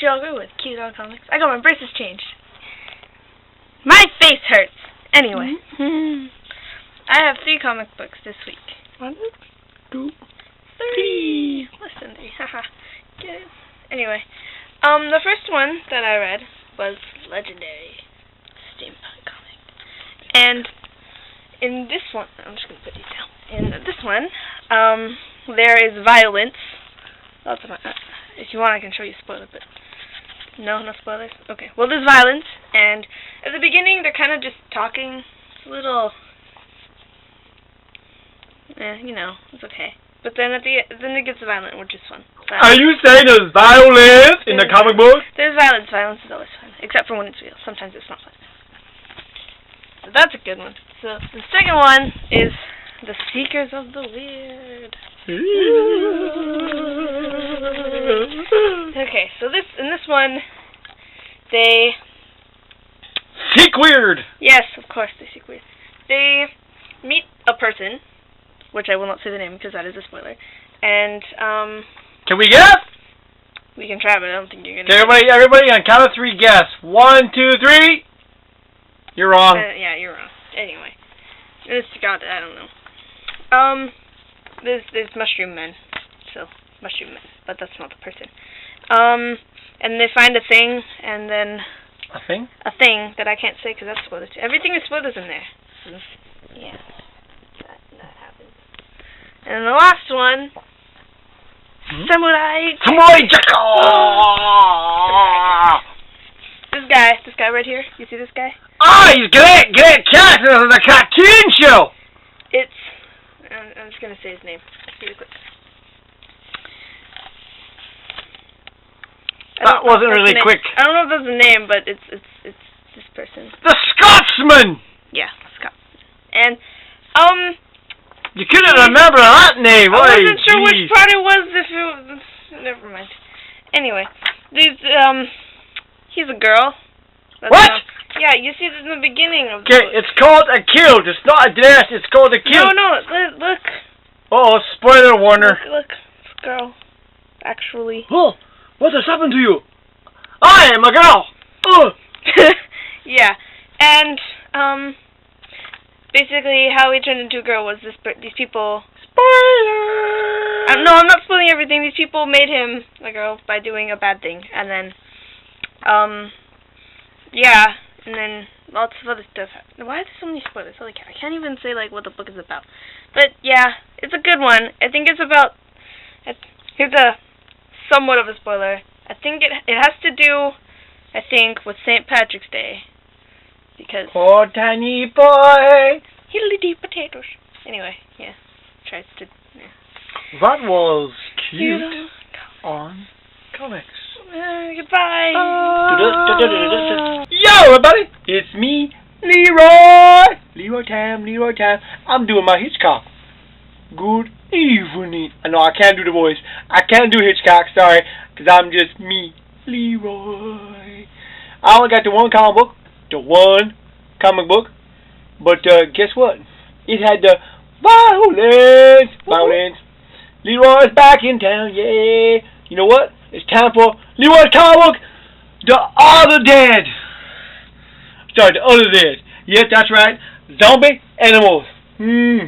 Yogurt with cute dog comics. I got my braces changed. My face hurts. Anyway. I have 3 comic books this week. 1, 2, 3. Listen, 3. Haha. Get it? Anyway. The first one that I read was Legendary Steampunk Comic. And in this one, I'm just going to put these down. In this one, there is violence. Lots of, if you want, I can show you spoilers, but no spoilers? Okay. Well, there's violence, and at the beginning, they're kind of just talking. It's a little, you know, it's okay. But then then it gets violent, which is fun. Are you saying there's violence in the comic book? There's violence. Violence is always fun, except for when it's real. Sometimes it's not fun. So that's a good one. So the second one is The Seekers of the Weird. Okay, so in this one, they seek weird. Yes, of course they seek weird. They meet a person, which I will not say the name because that is a spoiler. And can we guess? We can try, but I don't think you're gonna. Okay, everybody, on count of 3, guess. 1, 2, 3. You're wrong. Yeah, you're wrong. Anyway, I don't know. There's mushroom men, so mushroom men, but that's not the person. And they find a thing, and then a thing that I can't say because that's spoilers. Everything is spoilers in there. Yeah, that happens. And the last one, Samurai Jack. This guy right here. You see this guy? Oh, he's great cat. This is a cartoon show. I'm just gonna say his name. Really quick. That wasn't really quick. I don't know if that's a name, but it's this person. The Scotsman. Yeah, Scotsman. And you couldn't remember that name. I wasn't sure which part it was. Never mind. Anyway, he's a girl. What? Yeah, you see this in the beginning of the book. It's called a kilt. It's not a dress. It's called a kilt. No, look. Oh, spoiler warner. Look, this girl. Actually. Oh, what has happened to you? I am a girl. Oh. Yeah, and basically how he turned into a girl was these people. Spoiler. No, I'm not spoiling everything. These people made him a girl by doing a bad thing, and then yeah. And then lots of other stuff. Why are there so many spoilers? Holy cow, I can't even say like what the book is about. But yeah, it's a good one. I think it's about. Here's a somewhat of a spoiler. I think it has to do, I think, with St. Patrick's Day, because. Poor tiny boy. Hiddly-dee potatoes. Anyway, yeah, tries to. Yeah. That was cute on comics. Goodbye. Yo, everybody! It's me, Leroy! Leroy time. I'm doing my Hitchcock. Good evening. I know I can't do the voice. I can't do Hitchcock, sorry, because I'm just me, Leroy. I only got the one comic book. But guess what? It had the violence. Leroy's back in town, yeah. You know what? It's time for Leroy's comic book, The Other Dead. Sorry, The Other Dead. Yes, that's right. Zombie animals.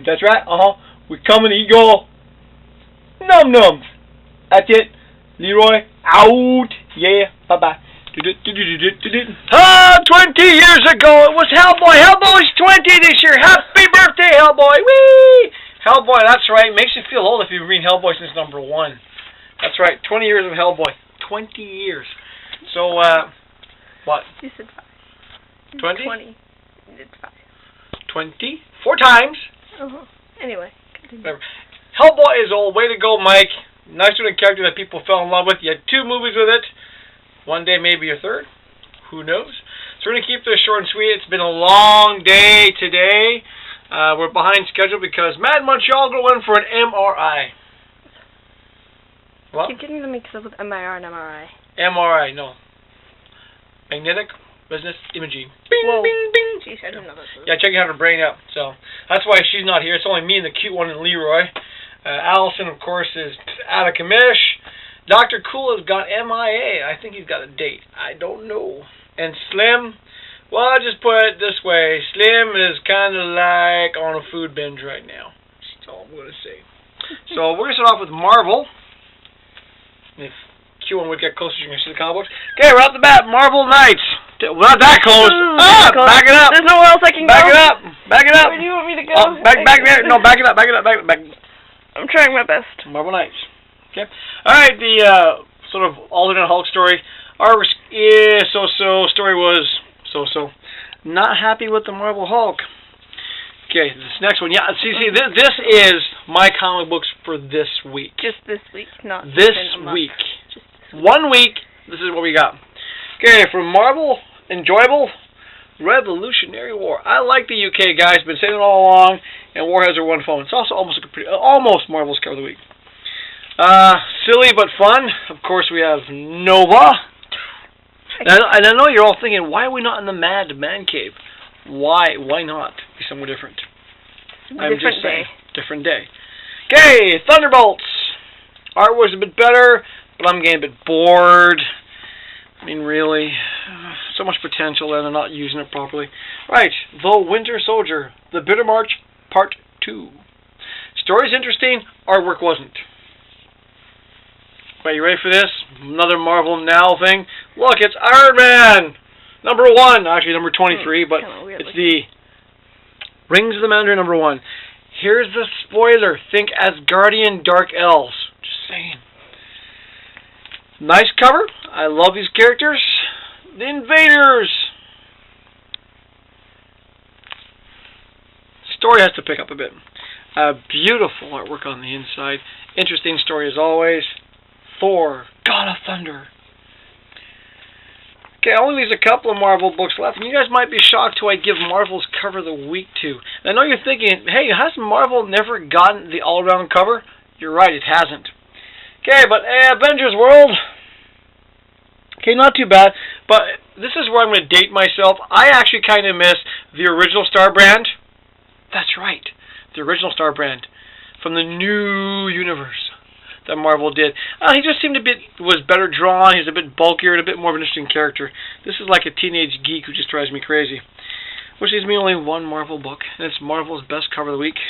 That's right. We come and eat your num-nums. That's it. Leroy out. Yeah. Bye-bye. 20 years ago, it was Hellboy. Hellboy's 20 this year. Happy birthday, Hellboy. Whee! Hellboy, that's right. Makes you feel old if you've been Hellboy since #1. That's right. 20 years of Hellboy. 20 years. So, what? You said 5. 20? 20. You did 5. 20? 4 times. Anyway. Continue. Hellboy is old. Way to go, Mike. Nice little character that people fell in love with. You had 2 movies with it. One day, maybe a third. Who knows? So we're going to keep this short and sweet. It's been a long day today. We're behind schedule because Mad Montreal went for an MRI. What? Keep getting them mixed up with MIR and MRI. MRI, no. Magnetic Resonance Imaging. Bing, Whoa. bing, bing. Jeez, I didn't know that. Yeah, checking out her brain out. So that's why she's not here. It's only me and the cute one and Leroy. Allison, of course, is out of commish. Dr. Cool has got MIA. I think he's got a date. I don't know. And Slim, well, I'll just put it this way. Slim is kind of like on a food binge right now. That's all I'm going to say. So we're going to start off with Marvel. If Q1 would get closer, you're going to see the comic books. Okay, right off the bat, Marvel Knights. We're not that close. Back it up. There's nowhere else I can go. Back it up. Back it up. Where do you want me to go? Back there. No, back it up. Back it up. I'm trying my best. Marvel Knights. Okay. All right. The sort of alternate Hulk story. Our so-so. Story was so-so. Not happy with the Marvel Hulk. Okay. This next one. Yeah. See. This is my comic books for this week. Just this week, not this week. Just this week. 1 week. This is what we got. Okay. From Marvel, enjoyable. Revolutionary War. I like the UK guys. Been saying it all along. And War has their one phone. It's also almost Marvel's cover of the week. Silly but fun. Of course, we have Nova. And I know you're all thinking, why are we not in the Mad Man Cave? Why? Why not be somewhere different? Different day. Different day. Okay, Thunderbolts. Art was a bit better, but I'm getting a bit bored. I mean, really, so much potential and they're not using it properly. Right, The Winter Soldier, The Bitter March, Part 2. Story's interesting, artwork wasn't. Right, you ready for this? Another Marvel Now thing. Look, it's Iron Man! Number 1, actually number 23, but it's the Rings of the Mandarin number 1. Here's the spoiler. Think Asgardian Dark Elves. Just saying. Nice cover. I love these characters. The Invaders. Story has to pick up a bit. Beautiful artwork on the inside. Interesting story as always. Thor, God of Thunder. Okay, only leaves a couple of Marvel books left, and you guys might be shocked who I give Marvel's cover of the week to. And I know you're thinking, hey, has Marvel never gotten the all-around cover? You're right, it hasn't. Okay, but Avengers World. Okay, not too bad, but this is where I'm going to date myself. I actually kind of miss the original Star Brand. That's right, the original Star Brand from the new universe that Marvel did. He just seemed was better drawn. He's a bit bulkier and a bit more of an interesting character. This is like a teenage geek who just drives me crazy. Which leaves me only one Marvel book, and it's Marvel's best cover of the week.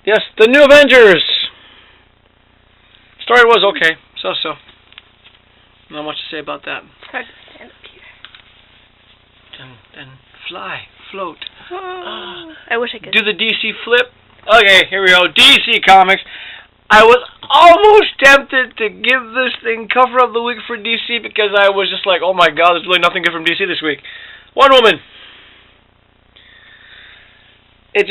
Yes, The New Avengers. Story was okay, so. Not much to say about that. Hard to stand up here. Then fly, float. I wish I could. Do the DC flip. Okay, here we go. DC Comics. I was almost tempted to give this thing cover of the week for DC because I was just like, oh my god, there's really nothing good from DC this week. Wonder Woman. It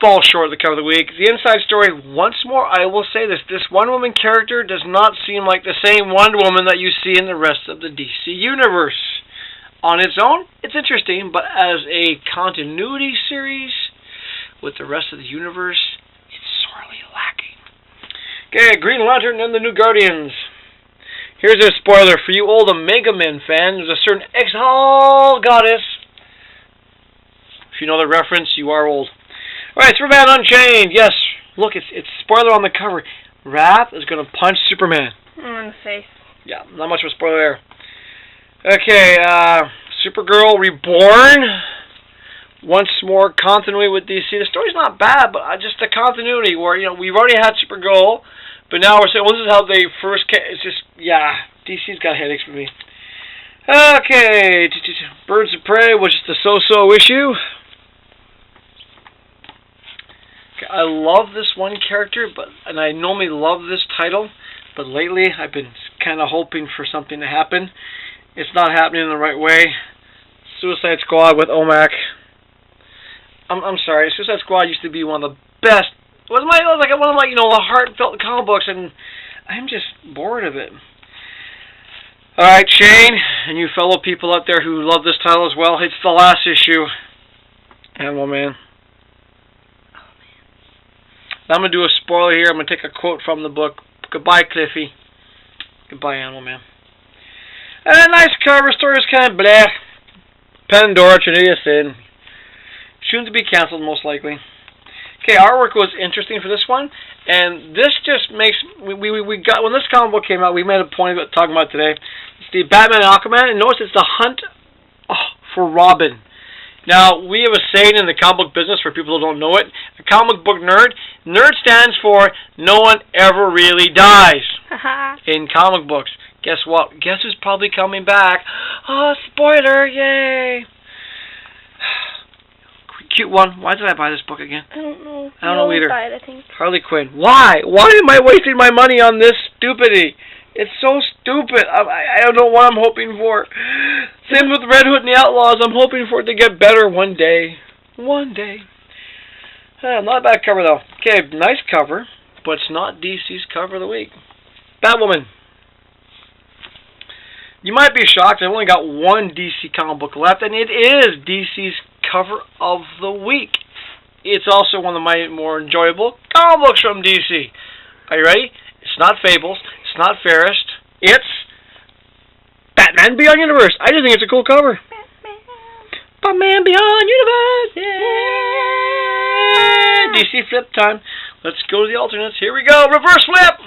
falls short of the cover of the week. The inside story, once more, I will say this. This Wonder Woman character does not seem like the same Wonder Woman that you see in the rest of the DC universe. On its own, it's interesting, but as a continuity series with the rest of the universe, it's sorely lacking. Okay, Green Lantern and the New Guardians. Here's a spoiler for you old Omega Men fans. There's a certain Exalt goddess. If you know the reference, you are old. Alright, Superman Unchained. Yes, look, it's spoiler on the cover. Wrath is going to punch Superman. In the face. Yeah, not much of a spoiler there. Okay, Supergirl Reborn. Once more, continuity with DC. The story's not bad, but just the continuity where, we've already had Supergirl, but now we're saying, well, this is how they first came. It's just, yeah, DC's got headaches for me. Okay, Birds of Prey was just a so-so issue. Okay, I love this one character, and I normally love this title, but lately I've been kind of hoping for something to happen. It's not happening in the right way. Suicide Squad with OMAC. I'm sorry, Suicide Squad used to be one of the best. It was like one of my, heartfelt comic books, and I'm just bored of it. Alright, Shane, and you fellow people out there who love this title as well, it's the last issue. Animal Man. Now I'm going to do a spoiler here. I'm going to take a quote from the book. Goodbye, Cliffy. Goodbye, Animal Man. And a nice cover. Story is kind of blah. Pandora, Trinity of Sin. Soon to be cancelled, most likely. Okay, artwork was interesting for this one. And this just makes we got when this comic book came out, we made a point of talking about it today. It's the Batman and Aquaman, and notice it's the hunt for Robin. Now, we have a saying in the comic book business for people who don't know it. A comic book nerd. Nerd stands for no one ever really dies in comic books. Guess what? Guess who's probably coming back? Oh, spoiler! Yay! Cute one. Why did I buy this book again? I don't know. I don't know either. Buy it, I think. Harley Quinn. Why? Why am I wasting my money on this stupidity? It's so stupid. I don't know what I'm hoping for. Same with Red Hood and the Outlaws. I'm hoping for it to get better one day. One day. Not a bad cover, though. Okay, nice cover, but it's not DC's cover of the week. Batwoman. You might be shocked. I've only got one DC comic book left, and it is DC's cover of the week. It's also one of my more enjoyable comic books from DC. Are you ready? It's not Fables. It's not Fairest. It's Batman Beyond Universe. I just think it's a cool cover. Batman Beyond Universe. Yeah. DC flip time. Let's go to the alternates. Here we go. Reverse flip.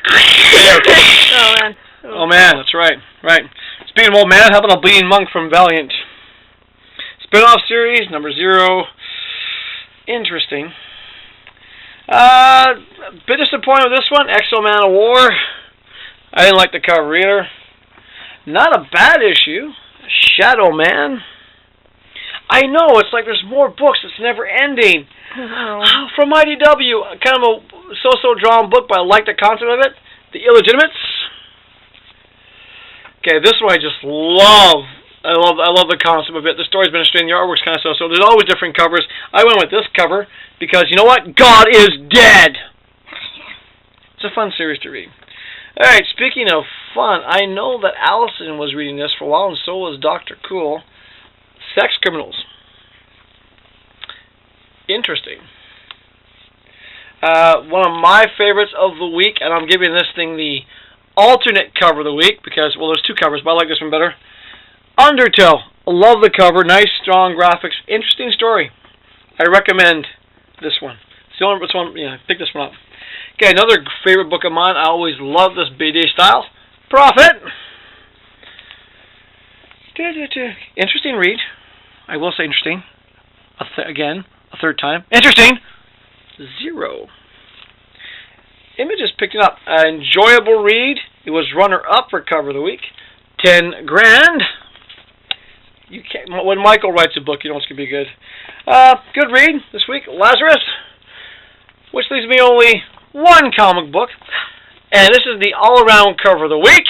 Oh, man. Oh, man. That's right. Right. Speaking of old man, how about a Bleeding Monk from Valiant? Spin-off series, number 0. Interesting. A bit disappointed with this one. Exo-Man of War. I didn't like the cover either. Not a bad issue. Shadow Man. I know, it's like there's more books. It's never ending. Oh. From IDW, kind of a so-so drawn book, but I like the concept of it. The Illegitimates. Okay, this one I just love. I love the concept of it. The story's been interesting. The artwork's kind of so-so. There's always different covers. I went with this cover because, you know what? God is dead! It's a fun series to read. Alright, speaking of fun, I know that Allison was reading this for a while, and so was Dr. Cool. Sex Criminals. Interesting. One of my favorites of the week, and I'm giving this thing the alternate cover of the week because, well, there's two covers, but I like this one better. Undertow. Love the cover. Nice, strong graphics. Interesting story. I recommend this one. It's the only one. Yeah, pick this one up. Okay, another favorite book of mine. I always love this BD style. Prophet. Interesting read. I will say interesting. Again, a third time. Interesting. 0. Images picked it up. Enjoyable read. It was runner-up for cover of the week. 10 grand. You can't. When Michael writes a book, you know it's gonna be good. Good read this week. Lazarus, which leaves me only one comic book, and this is the all-around cover of the week.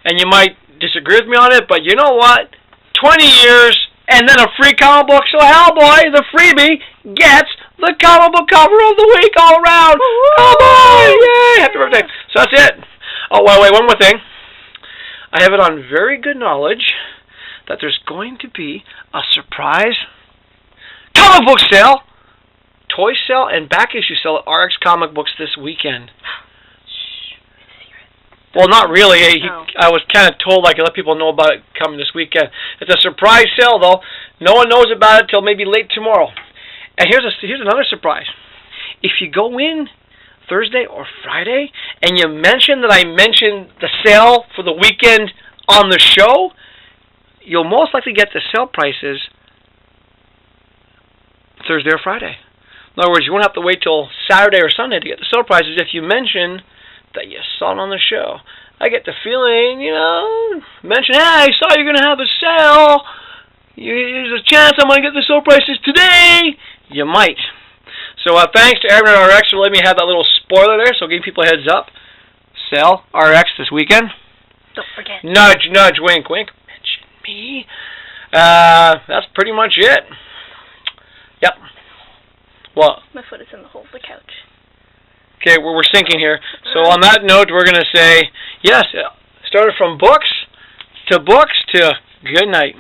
And you might disagree with me on it, but you know what? 20 years and then a free comic book. So Hellboy, the freebie, gets the comic book cover of the week all around. Hellboy! Yay! Happy birthday. So that's it. Oh, wait, one more thing. I have it on very good knowledge that there's going to be a surprise comic book sale, toy sale, and back issue sale at RX Comic Books this weekend. Well, not really. I was kind of told I could let people know about it coming this weekend. It's a surprise sale, though. No one knows about it till maybe late tomorrow. And here's another surprise. If you go in Thursday or Friday and you mention that I mentioned the sale for the weekend on the show, you'll most likely get the sale prices Thursday or Friday. In other words, you won't have to wait till Saturday or Sunday to get the sale prices if you mention that you saw it on the show. I get the feeling, mention, hey, I saw you're going to have a sale. There's a chance I'm going to get the sale prices today. You might. So thanks to Aaron at RX for letting me have that little spoiler there, so giving people a heads up. Sale RX this weekend. Don't forget. Nudge, nudge, wink, wink. Mention me. That's pretty much it. Yep. What? My foot is in the hole of the couch. Okay, we're syncing here. So on that note, we're going to say, yes, started from books to good night.